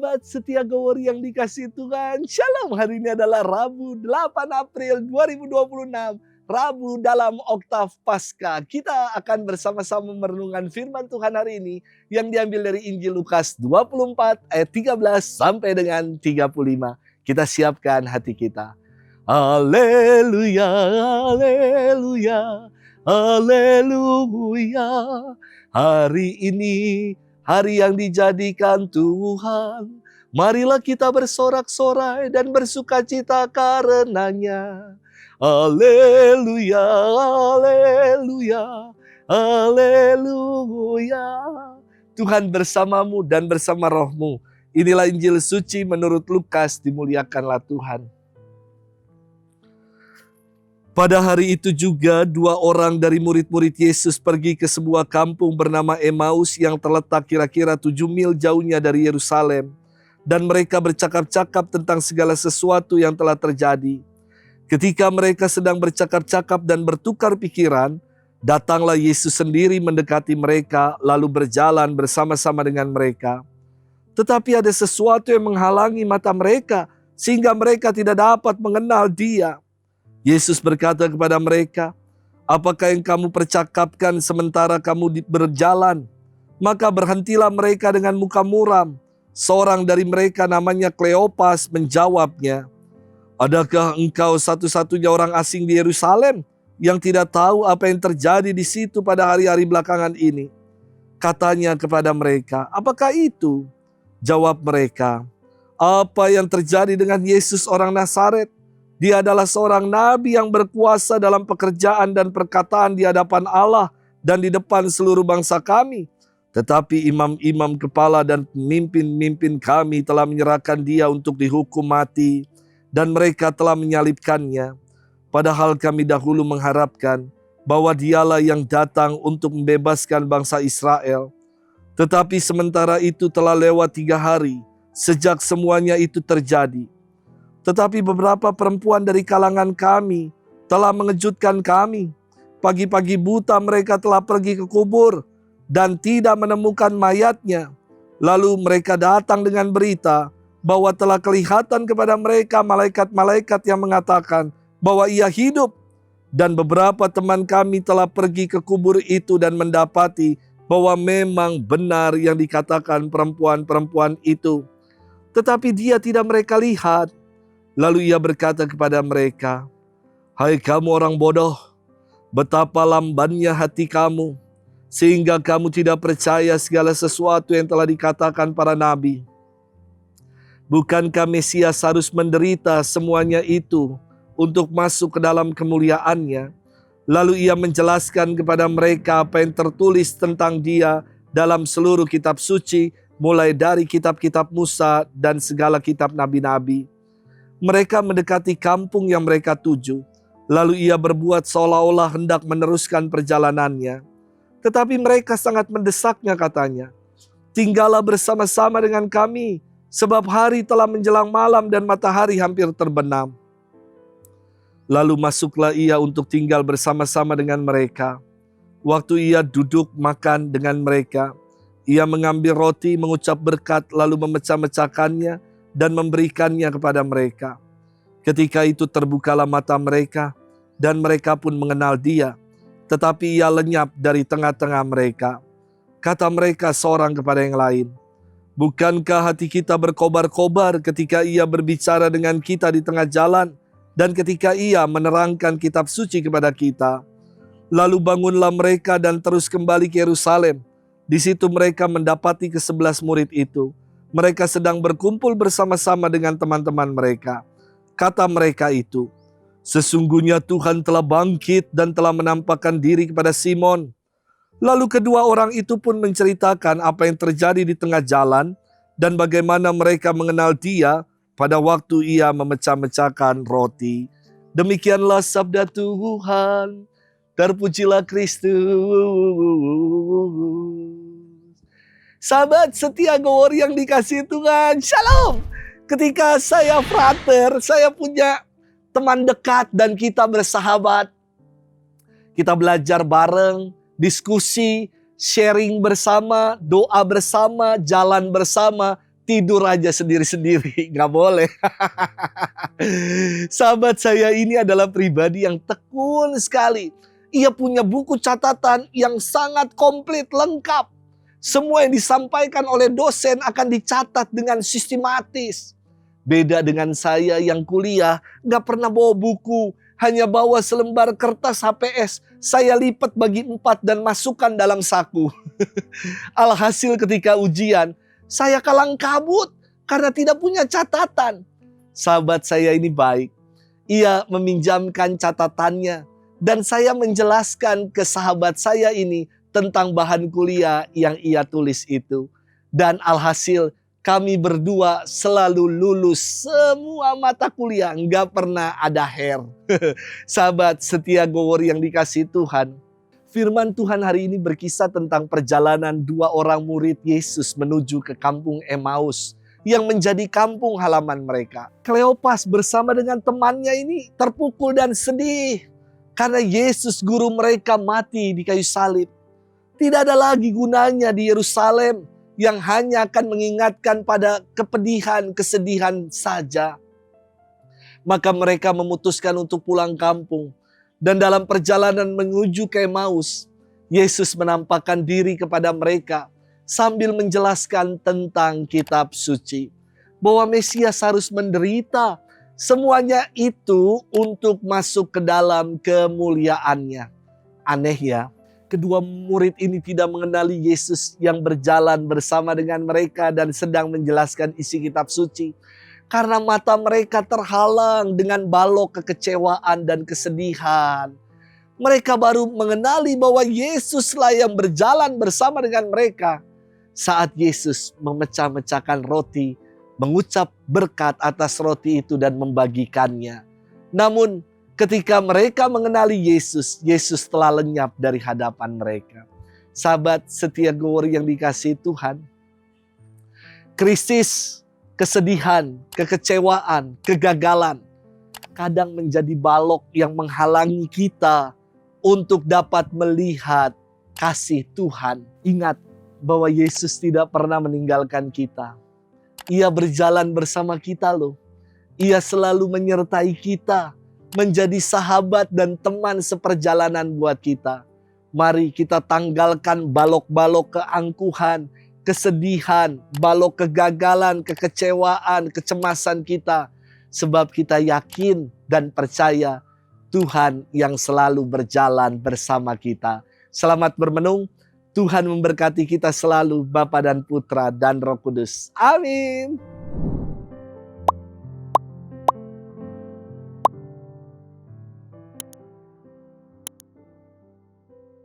sahabat setia Gowori yang dikasihi Tuhan. Shalom, hari ini adalah Rabu 8 April 2026. Rabu dalam Oktav Paskah. Kita akan bersama-sama merenungkan firman Tuhan hari ini yang diambil dari Injil Lukas 24 ayat 13 sampai dengan 35. Kita siapkan hati kita. Haleluya, haleluya, haleluya. Hari ini hari yang dijadikan Tuhan. Marilah kita bersorak-sorai dan bersukacita karenanya. Haleluya, haleluya, haleluya. Tuhan bersamamu dan bersama rohmu. Inilah Injil suci menurut Lukas, dimuliakanlah Tuhan. Pada hari itu juga 2 orang dari murid-murid Yesus pergi ke sebuah kampung bernama Emmaus yang terletak kira-kira 7 mil jauhnya dari Yerusalem. Dan mereka bercakap-cakap tentang segala sesuatu yang telah terjadi. Ketika mereka sedang bercakap-cakap dan bertukar pikiran, datanglah Yesus sendiri mendekati mereka lalu berjalan bersama-sama dengan mereka. Tetapi ada sesuatu yang menghalangi mata mereka sehingga mereka tidak dapat mengenal Dia. Yesus berkata kepada mereka, "Apakah yang kamu percakapkan sementara kamu berjalan?" Maka berhentilah mereka dengan muka muram. Seorang dari mereka namanya Kleopas menjawabnya, "Adakah engkau satu-satunya orang asing di Yerusalem yang tidak tahu apa yang terjadi di situ pada hari-hari belakangan ini?" Katanya kepada mereka, "Apakah itu?" Jawab mereka, "Apa yang terjadi dengan Yesus orang Nazaret? Dia adalah seorang nabi yang berkuasa dalam pekerjaan dan perkataan di hadapan Allah dan di depan seluruh bangsa kami. Tetapi imam-imam kepala dan pemimpin-pemimpin kami telah menyerahkan dia untuk dihukum mati dan mereka telah menyalibkannya. Padahal kami dahulu mengharapkan bahwa dialah yang datang untuk membebaskan bangsa Israel. Tetapi sementara itu telah lewat 3 hari sejak semuanya itu terjadi. Tetapi beberapa perempuan dari kalangan kami telah mengejutkan kami. Pagi-pagi buta mereka telah pergi ke kubur dan tidak menemukan mayatnya. Lalu mereka datang dengan berita bahwa telah kelihatan kepada mereka malaikat-malaikat yang mengatakan bahwa ia hidup. Dan beberapa teman kami telah pergi ke kubur itu dan mendapati bahwa memang benar yang dikatakan perempuan-perempuan itu. Tetapi dia tidak mereka lihat. Lalu ia berkata kepada mereka, "Hai kamu orang bodoh, betapa lambannya hati kamu, sehingga kamu tidak percaya segala sesuatu yang telah dikatakan para nabi. Bukankah Mesias harus menderita semuanya itu untuk masuk ke dalam kemuliaannya?" Lalu ia menjelaskan kepada mereka apa yang tertulis tentang dia dalam seluruh kitab suci, mulai dari kitab-kitab Musa dan segala kitab nabi-nabi. Mereka mendekati kampung yang mereka tuju. Lalu ia berbuat seolah-olah hendak meneruskan perjalanannya. Tetapi mereka sangat mendesaknya, katanya, "Tinggallah bersama-sama dengan kami, sebab hari telah menjelang malam dan matahari hampir terbenam." Lalu masuklah ia untuk tinggal bersama-sama dengan mereka. Waktu ia duduk makan dengan mereka, ia mengambil roti, mengucap berkat, lalu memecah-mecahkannya dan memberikannya kepada mereka. Ketika itu terbukalah mata mereka dan mereka pun mengenal dia. Tetapi ia lenyap dari tengah-tengah mereka. Kata mereka seorang kepada yang lain, "Bukankah hati kita berkobar-kobar ketika ia berbicara dengan kita di tengah jalan dan ketika ia menerangkan kitab suci kepada kita?" Lalu bangunlah mereka dan terus kembali ke Yerusalem. Di situ mereka mendapati ke-11 murid itu. Mereka sedang berkumpul bersama-sama dengan teman-teman mereka. Kata mereka itu, "Sesungguhnya Tuhan telah bangkit dan telah menampakkan diri kepada Simon." Lalu kedua orang itu pun menceritakan apa yang terjadi di tengah jalan dan bagaimana mereka mengenal dia pada waktu ia memecah-mecahkan roti. Demikianlah sabda Tuhan. Terpujilah Kristus. Sahabat setia Gowori yang dikasihi Tuhan, shalom. Ketika saya frater, saya punya teman dekat dan kita bersahabat. Kita belajar bareng, diskusi, sharing bersama, doa bersama, jalan bersama, tidur aja sendiri-sendiri. Nggak boleh. Sahabat saya ini adalah pribadi yang tekun sekali. Ia punya buku catatan yang sangat komplit, lengkap. Semua yang disampaikan oleh dosen akan dicatat dengan sistematis. Beda dengan saya yang kuliah, nggak pernah bawa buku. Hanya bawa selembar kertas HPS. Saya lipat bagi 4 dan masukkan dalam saku. Alhasil ketika ujian, saya kalang kabut karena tidak punya catatan. Sahabat saya ini baik. Ia meminjamkan catatannya. Dan saya menjelaskan ke sahabat saya ini tentang bahan kuliah yang ia tulis itu. Dan alhasil kami berdua selalu lulus semua mata kuliah. Nggak pernah ada hair. Sahabat setia Gowori yang dikasihi Tuhan. Firman Tuhan hari ini berkisah tentang perjalanan 2 orang murid Yesus menuju ke kampung Emmaus yang menjadi kampung halaman mereka. Kleopas bersama dengan temannya ini terpukul dan sedih karena Yesus guru mereka mati di kayu salib. Tidak ada lagi gunanya di Yerusalem yang hanya akan mengingatkan pada kepedihan, kesedihan saja. Maka mereka memutuskan untuk pulang kampung. Dan dalam perjalanan menuju ke Emmaus, Yesus menampakkan diri kepada mereka sambil menjelaskan tentang kitab suci. Bahwa Mesias harus menderita. Semuanya itu untuk masuk ke dalam kemuliaannya. Aneh ya, kedua murid ini tidak mengenali Yesus yang berjalan bersama dengan mereka dan sedang menjelaskan isi kitab suci. Karena mata mereka terhalang dengan balok kekecewaan dan kesedihan. Mereka baru mengenali bahwa Yesuslah yang berjalan bersama dengan mereka. Saat Yesus memecah-mecahkan roti, mengucap berkat atas roti itu dan membagikannya. Namun ketika mereka mengenali Yesus, Yesus telah lenyap dari hadapan mereka. Sahabat setia Gowori yang dikasihi Tuhan. Krisis, kesedihan, kekecewaan, kegagalan kadang menjadi balok yang menghalangi kita untuk dapat melihat kasih Tuhan. Ingat bahwa Yesus tidak pernah meninggalkan kita. Ia berjalan bersama kita loh. Ia selalu menyertai kita, menjadi sahabat dan teman seperjalanan buat kita. Mari kita tanggalkan balok-balok keangkuhan, kesedihan, balok kegagalan, kekecewaan, kecemasan kita. Sebab kita yakin dan percaya Tuhan yang selalu berjalan bersama kita. Selamat bermenung. Tuhan memberkati kita selalu, Bapa dan Putra dan Roh Kudus. Amin.